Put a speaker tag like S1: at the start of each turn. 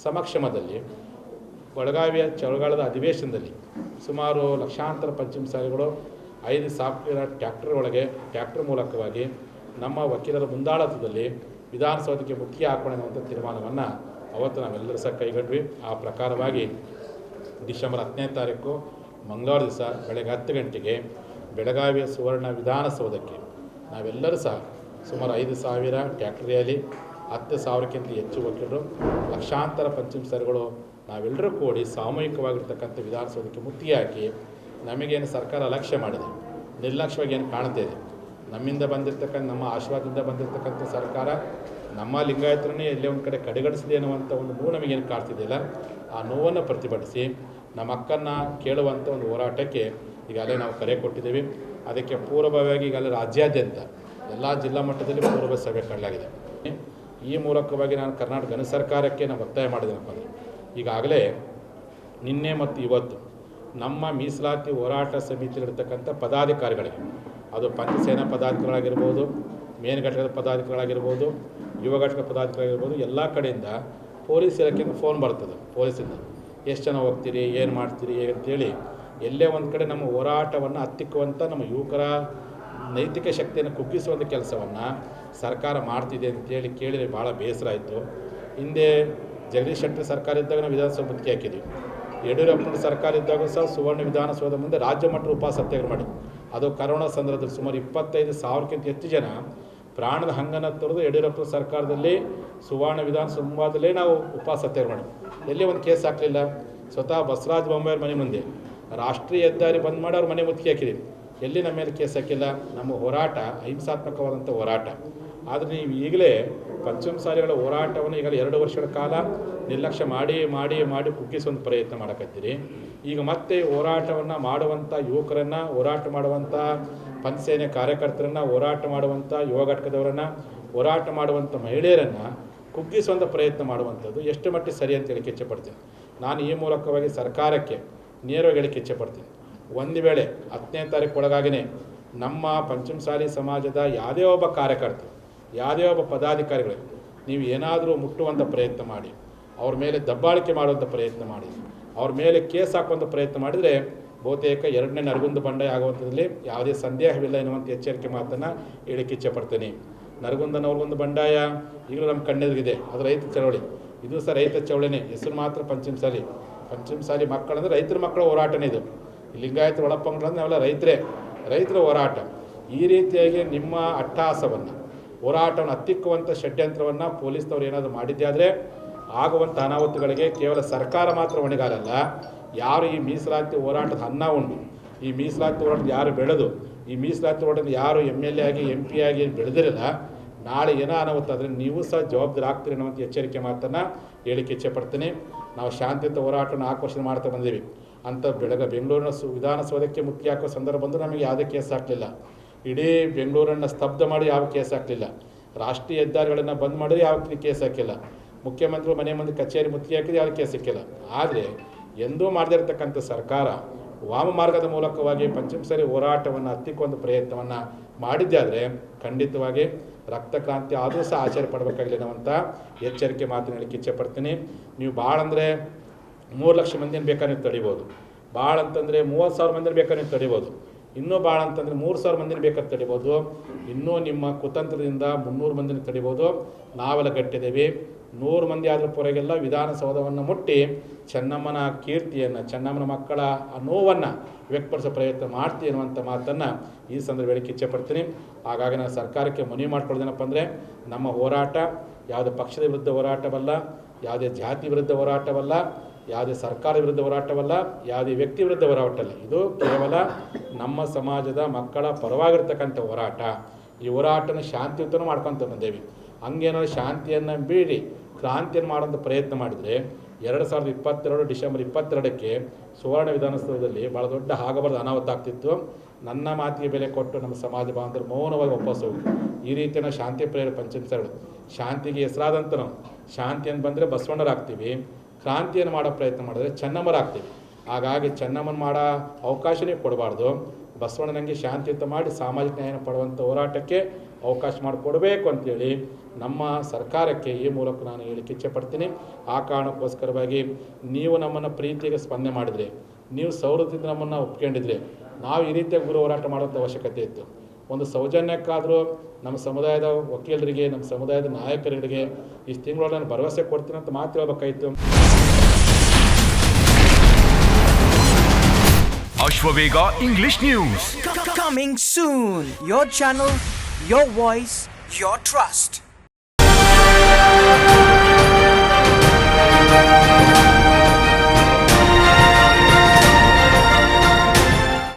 S1: ಸಮಕ್ಷಮದಲ್ಲಿ ಬೆಳಗಾವಿಯ ಚಳಿಗಾಲದ ಅಧಿವೇಶನದಲ್ಲಿ ಸುಮಾರು ಲಕ್ಷಾಂತರ ಪಂಚಮಸಾಲಿಗಳು 5,000 ಟ್ರ್ಯಾಕ್ಟರ್ ಒಳಗೆ ಟ್ರ್ಯಾಕ್ಟರ್ ಮೂಲಕವಾಗಿ ನಮ್ಮ ವಕೀಲರ ಮುಂದಾಳತ್ವದಲ್ಲಿ ವಿಧಾನಸೌಧಕ್ಕೆ ಮುತ್ತಿಗೆ ಹಾಕೋಣ ಅನ್ನುವಂಥ ತೀರ್ಮಾನವನ್ನು ಅವತ್ತು ನಾವೆಲ್ಲರೂ ಸಹ ಕೈಗೊಂಡ್ವಿ. ಆ ಪ್ರಕಾರವಾಗಿ ಡಿಸೆಂಬರ್ 10ನೇ ತಾರೀಕು ಮಂಗಳವಾರ ದಿವಸ ಬೆಳಗ್ಗೆ 10 ಗಂಟೆಗೆ ಬೆಳಗಾವಿಯ ಸುವರ್ಣ ವಿಧಾನಸೌಧಕ್ಕೆ ನಾವೆಲ್ಲರೂ ಸಹ ಸುಮಾರು 5,000 ಟ್ರ್ಯಾಕ್ಟರ್ ರ್ಯಾಲಿ, 10,000ಕ್ಕಿಂತ ಹೆಚ್ಚು ವಕೀಲರು, ಲಕ್ಷಾಂತರ ಪಂಚಮಸಾಲಿಗಳು ನಾವೆಲ್ಲರೂ ಕೂಡಿ ಸಾಮೂಹಿಕವಾಗಿರ್ತಕ್ಕಂಥ ವಿಧಾನಸೌಧಕ್ಕೆ ಮುತ್ತಿಗೆ ಹಾಕಿ ನಮಗೇನು ಸರ್ಕಾರ ಅಲಕ್ಷ್ಯ ಮಾಡಿದೆ, ನಿರ್ಲಕ್ಷ್ಯವಾಗಿ ಏನು ಕಾಣ್ತಾ ಇದೆ, ನಮ್ಮಿಂದ ಬಂದಿರತಕ್ಕಂಥ ನಮ್ಮ ಆಶೀರ್ವಾದದಿಂದ ಬಂದಿರತಕ್ಕಂಥ ಸರ್ಕಾರ ನಮ್ಮ ಲಿಂಗಾಯತರನ್ನೇ ಎಲ್ಲೇ ಒಂದು ಕಡೆ ಕಡೆಗಣಿಸಿದೆ ಅನ್ನುವಂಥ ಒಂದು ನೋವು ನಮಗೇನು ಕಾಡ್ತಿದೆಯಲ್ಲ, ಆ ನೋವನ್ನು ಪ್ರತಿಭಟಿಸಿ ನಮ್ಮ ಹಕ್ಕನ್ನು ಕೇಳುವಂಥ ಒಂದು ಹೋರಾಟಕ್ಕೆ ಈಗಾಗಲೇ ನಾವು ಕರೆ ಕೊಟ್ಟಿದ್ದೇವೆ. ಅದಕ್ಕೆ ಪೂರ್ವಭಾವಿಯಾಗಿ ಈಗಾಗಲೇ ರಾಜ್ಯಾದ್ಯಂತ ಎಲ್ಲ ಜಿಲ್ಲಾ ಮಟ್ಟದಲ್ಲಿ ಪೂರ್ವ ಸಭೆ ಕರೆಯಲಾಗಿದೆ. ಈ ಮೂಲಕವಾಗಿ ನಾನು ಕರ್ನಾಟಕ ಘನ ಸರ್ಕಾರಕ್ಕೆ ನಾನು ಒತ್ತಾಯ ಮಾಡಿದ್ದೇನಪ್ಪ ಅಂದರೆ, ಈಗಾಗಲೇ ನಿನ್ನೆ ಮತ್ತು ಇವತ್ತು ನಮ್ಮ ಮೀಸಲಾತಿ ಹೋರಾಟ ಸಮಿತಿಯಲ್ಲಿರ್ತಕ್ಕಂಥ ಪದಾಧಿಕಾರಿಗಳಿಗೆ, ಅದು ಪಂಚಸೇನಾ ಪದಾಧಿಕಾರಿಗಳಾಗಿರ್ಬೋದು, ಮೇನ್ ಘಟಕದ ಪದಾಧಿಕಾರಿಗಳಾಗಿರ್ಬೋದು, ಯುವ ಘಟಕದ ಪದಾಧಿಕಾರಿಗಳಿರ್ಬೋದು, ಎಲ್ಲ ಕಡೆಯಿಂದ ಪೊಲೀಸ್ ಇಲಾಖೆಯಿಂದ ಫೋನ್ ಬರ್ತದೆ. ಪೊಲೀಸಿಂದ ಎಷ್ಟು ಜನ ಹೋಗ್ತೀರಿ, ಏನು ಮಾಡ್ತೀರಿ ಅಂತೇಳಿ ಎಲ್ಲೇ ಒಂದು ಕಡೆ ನಮ್ಮ ಹೋರಾಟವನ್ನು ಹತ್ತಿಕ್ಕುವಂಥ ನಮ್ಮ ಯುವಕರ ನೈತಿಕ ಶಕ್ತಿಯನ್ನು ಕುಗ್ಗಿಸುವಂಥ ಕೆಲಸವನ್ನು ಸರ್ಕಾರ ಮಾಡ್ತಿದೆ ಅಂತೇಳಿ ಕೇಳಿದರೆ ಭಾಳ ಬೇಸರ ಆಯಿತು. ಹಿಂದೆ ಜಗದೀಶ್ ಶೆಟ್ಟರ್ ಸರ್ಕಾರ ಇದ್ದಾಗ ನಾವು ವಿಧಾನಸಭೆ ಮುತ್ತಿಗೆ ಹಾಕಿದ್ವಿ. ಯಡಿಯೂರಪ್ಪನ ಸರ್ಕಾರ ಇದ್ದಾಗ ಸಹ ಸುವರ್ಣ ವಿಧಾನಸೌಧದ ಮುಂದೆ ರಾಜ್ಯ ಮಟ್ಟದ ಉಪವಾಸ ಸತ್ಯಾಗ್ರಹ ಮಾಡಿ, ಅದು ಕರೋನಾ ಸಂದರ್ಭದಲ್ಲಿ ಸುಮಾರು 25,000ಕ್ಕಿಂತ ಹೆಚ್ಚು ಜನ ಪ್ರಾಣದ ಹಂಗನ್ನು ತೊರೆದು ಯಡಿಯೂರಪ್ಪನ ಸರ್ಕಾರದಲ್ಲಿ ಸುವರ್ಣ ವಿಧಾನಸೌಧ ಮುಂಭಾಗದಲ್ಲೇ ನಾವು ಉಪವಾಸ ಸತ್ಯಾಗ್ರಹ ಮಾಡಿ ಎಲ್ಲಿ ಒಂದು ಕೇಸ್ ಹಾಕಲಿಲ್ಲ. ಸ್ವತಃ ಬಸವರಾಜ ಬೊಮ್ಮಾಯಿಯವ್ರ ಮನೆ ಮುಂದೆ ರಾಷ್ಟ್ರೀಯ ಹೆದ್ದಾರಿ ಬಂದ್ ಮಾಡಿ ಅವ್ರ ಮನೆ ಮುತ್ತಿಗೆ ಹಾಕಿದ್ದೀವಿ, ಎಲ್ಲಿ ನಮ್ಮ ಮೇಲೆ ಕೇಸ್ ಹಾಕಿಲ್ಲ. ನಮ್ಮ ಹೋರಾಟ ಅಹಿಂಸಾತ್ಮಕವಾದಂಥ ಹೋರಾಟ. ಆದರೆ ನೀವು ಈಗಲೇ ಪಂಚಮಸಾಲಿಗಳ ಹೋರಾಟವನ್ನು ಈಗಲೇ 2 ವರ್ಷಗಳ ಕಾಲ ನಿರ್ಲಕ್ಷ್ಯ ಮಾಡಿ ಮಾಡಿ ಮಾಡಿ ಕುಗ್ಗಿಸುವಂಥ ಪ್ರಯತ್ನ ಮಾಡಕತ್ತೀರಿ. ಈಗ ಮತ್ತೆ ಹೋರಾಟವನ್ನು ಮಾಡುವಂಥ ಯುವಕರನ್ನು, ಹೋರಾಟ ಮಾಡುವಂಥ ಪಂಚಸೇನೆ ಕಾರ್ಯಕರ್ತರನ್ನು, ಹೋರಾಟ ಮಾಡುವಂಥ ಯುವ ಘಟಕದವರನ್ನು, ಹೋರಾಟ ಮಾಡುವಂಥ ಮಹಿಳೆಯರನ್ನು ಕುಗ್ಗಿಸುವಂಥ ಪ್ರಯತ್ನ ಮಾಡುವಂಥದ್ದು ಎಷ್ಟು ಮಟ್ಟಿಗೆ ಸರಿ ಅಂತ ಹೇಳಿಕ್ಕೆ ಇಚ್ಛೆಪಡ್ತೀನಿ. ನಾನು ಈ ಮೂಲಕವಾಗಿ ಸರ್ಕಾರಕ್ಕೆ ನೇರವಾಗಿ ಹೇಳಿಕ್ಕೆ ಇಚ್ಛೆಪಡ್ತೀನಿ. ಒಂದು ವೇಳೆ 10ನೇ ತಾರೀಕು ಒಳಗಾಗಿಯೇ ನಮ್ಮ ಪಂಚಮಸಾಲಿ ಸಮಾಜದ ಯಾವುದೇ ಒಬ್ಬ ಕಾರ್ಯಕರ್ತ, ಯಾವುದೇ ಒಬ್ಬ ಪದಾಧಿಕಾರಿಗಳು ನೀವು ಏನಾದರೂ ಮುಟ್ಟುವಂಥ ಪ್ರಯತ್ನ ಮಾಡಿ, ಅವ್ರ ಮೇಲೆ ದಬ್ಬಾಳಿಕೆ ಮಾಡುವಂಥ ಪ್ರಯತ್ನ ಮಾಡಿ, ಅವ್ರ ಮೇಲೆ ಕೇಸ್ ಹಾಕುವಂಥ ಪ್ರಯತ್ನ ಮಾಡಿದರೆ ಬಹುತೇಕ 2ನೇ ನರಗುಂದ ಬಂಡಾಯ ಆಗುವಂಥದ್ರಲ್ಲಿ ಯಾವುದೇ ಸಂದೇಹವಿಲ್ಲ ಎನ್ನುವಂಥ ಎಚ್ಚರಿಕೆ ಮಾತನ್ನು ಹೇಳಿಕ್ಕೆ ಇಚ್ಛೆಪಡ್ತೀನಿ. ನರಗುಂದ ಬಂಡಾಯ ಈಗಲೂ ನಮ್ಮ ಕಣ್ಣೆದುರಿಗಿದೆ. ಅದು ರೈತ ಚಳವಳಿ, ಇದು ಸಹ ರೈತ ಚಳವಳಿನೇ. ಹೆಸರು ಮಾತ್ರ ಪಂಚಮಸಾಲಿ ಮಕ್ಕಳಂದರೆ ರೈತರ ಮಕ್ಕಳ ಹೋರಾಟನೇ ಇದು. ಲಿಂಗಾಯತ ಒಳಪಂಗಡಂದ್ರೆ ನಾವೆಲ್ಲ ರೈತರ ಹೋರಾಟ. ಈ ರೀತಿಯಾಗಿ ನಿಮ್ಮ ಅಟ್ಟಹಾಸವನ್ನು, ಹೋರಾಟವನ್ನು ಹತ್ತಿಕ್ಕುವಂಥ ಷಡ್ಯಂತ್ರವನ್ನು ಪೊಲೀಸ್ನವ್ರು ಏನಾದರೂ ಮಾಡಿದ್ದೇ ಆದರೆ ಆಗುವಂಥ ಅನಾಹುತಗಳಿಗೆ ಕೇವಲ ಸರ್ಕಾರ ಮಾತ್ರ ಹೊಣೆಗಾರಲ್ಲ. ಯಾರು ಈ ಮೀಸಲಾತಿ ಹೋರಾಟದ ಅನ್ನ ಉಂಡು, ಈ ಮೀಸಲಾತಿ ಹೋರಾಟದ ಯಾರು ಬೆಳೆದು, ಈ ಮೀಸಲಾತಿ ಹೋರಾಟದ ಯಾರು MLA ಆಗಿ MP ಆಗಿ ಬೆಳೆದಿರಲ್ಲ, ನಾಳೆ ಏನೋ ಅನಾಹುತ ಆದರೆ ನೀವು ಸಹ ಜವಾಬ್ದಾರಿ ಆಗ್ತೀರಿ ಅನ್ನುವಂಥ ಎಚ್ಚರಿಕೆ ಮಾತನ್ನು ಹೇಳಿಕ್ಕೆ ಇಚ್ಛೆಪಡ್ತೀನಿ. ನಾವು ಶಾಂತಿಯುತ ಹೋರಾಟವನ್ನು 4 ವರ್ಷ ಮಾಡ್ತಾ ಬಂದೀವಿ ಅಂತ ಬೆಂಗಳೂರಿನ ವಿಧಾನಸೌಧಕ್ಕೆ ಮುತ್ತಿಗೆ ಹಾಕೋ ಸಂದರ್ಭ ಬಂದು ನಮಗೆ ಯಾವುದೇ ಕೇಸ್ ಹಾಕಲಿಲ್ಲ. ಇಡೀ ಬೆಂಗಳೂರನ್ನು ಸ್ತಬ್ಧ ಮಾಡಿ ಯಾವ ಕೇಸ್ ಹಾಕಲಿಲ್ಲ. ರಾಷ್ಟ್ರೀಯ ಹೆದ್ದಾರಿಗಳನ್ನು ಬಂದ್ ಮಾಡಿದ್ರೆ ಯಾವ ಕೇಸ್ ಹಾಕಿಲ್ಲ. ಮುಖ್ಯಮಂತ್ರಿಗಳು ಮನೆ ಮುಂದೆ ಕಚೇರಿ ಮುತ್ತಿಗೆ ಹಾಕಿದ್ರೆ ಯಾವ ಕೇಸ್ ಸಿಕ್ಕಿಲ್ಲ. ಆದರೆ ಎಂದೂ ಮಾಡದಿರತಕ್ಕಂಥ ಸರ್ಕಾರ ವಾಮ ಮಾರ್ಗದ ಮೂಲಕವಾಗಿ ಪಂಚಮಸಾಲಿ ಹೋರಾಟವನ್ನು ಹತ್ತಿಕ್ಕುವಂಥ ಪ್ರಯತ್ನವನ್ನು ಮಾಡಿದ್ದೇ ಆದರೆ ಖಂಡಿತವಾಗಿ ರಕ್ತ ಕ್ರಾಂತಿ ಆದರೂ ಸಹ ಆಚರಣೆ ಪಡಬೇಕಾಗಿಲ್ಲ ಅನ್ನುವಂಥ ಎಚ್ಚರಿಕೆ ಮಾತನ್ನು ಹೇಳಕ್ಕೆ ಇಚ್ಛೆಪಡ್ತೀನಿ. ನೀವು ಭಾಳ ಅಂದರೆ 3 ಲಕ್ಷ ಮಂದಿನ ಬೇಕಾದ್ರೆ ನೀವು ತಡಿಬೋದು, ಭಾಳ ಅಂತಂದರೆ 30,000 ಮಂದಿನ ಬೇಕಾದ್ರೆ ನೀವು ತಡಿಬೋದು, ಇನ್ನೂ ಭಾಳ ಅಂತಂದರೆ 3,000 ಮಂದಿನ ಬೇಕಾದ್ರೆ ತಡಿಬೋದು, ಇನ್ನೂ ನಿಮ್ಮ ಕುತಂತ್ರದಿಂದ 300 ಮಂದಿನ ತಡಿಬೋದು. ನಾವೆಲ್ಲ ಗಟ್ಟಿದ್ದೀವಿ. 100 ಮಂದಿ ಆದರೂ ಪೊರೆಗೆಲ್ಲ ವಿಧಾನಸೌಧವನ್ನು ಮುಟ್ಟಿ ಚೆನ್ನಮ್ಮನ ಕೀರ್ತಿಯನ್ನು, ಚೆನ್ನಮ್ಮನ ಮಕ್ಕಳ ಆ ನೋವನ್ನು ವ್ಯಕ್ತಪಡಿಸೋ ಪ್ರಯತ್ನ ಮಾಡ್ತೀವಿ ಅನ್ನುವಂಥ ಮಾತನ್ನು ಈ ಸಂದರ್ಭ ಹೇಳಿಕ್ಕೆ ಇಚ್ಛೆಪಡ್ತೀನಿ. ಹಾಗಾಗಿ ನಾನು ಸರ್ಕಾರಕ್ಕೆ ಮನವಿ ಮಾಡ್ಕೊಳ್ಳೋದೇನಪ್ಪ ಅಂದರೆ, ನಮ್ಮ ಹೋರಾಟ ಯಾವುದೇ ಪಕ್ಷದ ವಿರುದ್ಧ ಹೋರಾಟವಲ್ಲ, ಯಾವುದೇ ಜಾತಿ ವಿರುದ್ಧ ಹೋರಾಟವಲ್ಲ, ಯಾವುದೇ ಸರ್ಕಾರದ ವಿರುದ್ಧ ಹೋರಾಟವಲ್ಲ, ಯಾವುದೇ ವ್ಯಕ್ತಿ ವಿರುದ್ಧ ಹೋರಾಟವಲ್ಲ. ಇದು ಕೇವಲ ನಮ್ಮ ಸಮಾಜದ ಮಕ್ಕಳ ಪರವಾಗಿರ್ತಕ್ಕಂಥ ಹೋರಾಟ. ಈ ಹೋರಾಟನ ಶಾಂತಿಯುತನೂ ಮಾಡ್ಕೊತ ಬಂದೇವಿ. ಹಂಗೇನಾದ್ರು ಶಾಂತಿಯನ್ನು ಬೀರಿ ಕ್ರಾಂತಿಯನ್ನು ಮಾಡುವಂಥ ಪ್ರಯತ್ನ ಮಾಡಿದರೆ 2022 ಡಿಸೆಂಬರ್ 22ಕ್ಕೆ ಸುವರ್ಣ ವಿಧಾನಸೌಧದಲ್ಲಿ ಭಾಳ ದೊಡ್ಡ ಆಗಬಾರ್ದು ಅನಾಹುತ ಆಗ್ತಿತ್ತು. ನನ್ನ ಮಾತಿಗೆ ಬೆಲೆ ಕೊಟ್ಟು ನಮ್ಮ ಸಮಾಜ ಬಾಂಧವರು ಮೌನವಾಗಿ ವಾಪಸ್ ಹೋಗಿ ಈ ರೀತಿಯ ಶಾಂತಿ ಪ್ರೇರ ಪಂಚಮಸಾಲಿಗಳು ಶಾಂತಿಗೆ ಹೆಸರಾದಂಥ ನಾವು ಶಾಂತಿಯನ್ನು ಬಂದರೆ ಬಸವಣ್ಣರಾಗ್ತೀವಿ, ಕ್ರಾಂತಿಯನ್ನು ಮಾಡೋ ಪ್ರಯತ್ನ ಮಾಡಿದ್ರೆ ಚೆನ್ನಮ್ಮರಾಗ್ತೀವಿ. ಹಾಗಾಗಿ ಚೆನ್ನಮ್ಮನ ಮಾಡೋ ಅವಕಾಶನೇ ಕೊಡಬಾರ್ದು. ಬಸವಣ್ಣನಂಗೆ ಶಾಂತಿಯುತ ಮಾಡಿ ಸಾಮಾಜಿಕ ನ್ಯಾಯನ ಪಡುವಂಥ ಹೋರಾಟಕ್ಕೆ ಅವಕಾಶ ಮಾಡಿಕೊಡಬೇಕು ಅಂತೇಳಿ ನಮ್ಮ ಸರ್ಕಾರಕ್ಕೆ ಈ ಮೂಲಕ ನಾನು ಹೇಳಿಕ್ಕೆ ಇಚ್ಛೆಪಡ್ತೀನಿ. ಆ ಕಾರಣಕ್ಕೋಸ್ಕರವಾಗಿ ನೀವು ನಮ್ಮನ್ನು ಪ್ರೀತಿಗೆ ಸ್ಪಂದನೆ ಮಾಡಿದರೆ, ನೀವು ಸೌರದಿಂದ ನಮ್ಮನ್ನು ಒಪ್ಕೊಂಡಿದ್ರೆ ನಾವು ಈ ರೀತಿಯ ಗುರು ಹೋರಾಟ ಮಾಡೋಂಥ ಅವಶ್ಯಕತೆ ಇತ್ತು. ಒಂದು ಸೌಜನ್ಯಕ್ಕಾದರೂ ನಮ್ಮ ಸಮುದಾಯದ ವಕೀಲರಿಗೆ, ನಮ್ಮ ಸಮುದಾಯದ ನಾಯಕರಿಗೆ ಇಷ್ಟು ತಿಂಗಳೊಳಗೆ ನಾನು ಭರವಸೆ ಕೊಡ್ತೀನಿ ಅಂತ ಮಾತು ಹೇಳಬೇಕಾಯಿತು.
S2: Ashwavega English News.
S3: Coming soon. Your channel, your voice, your trust.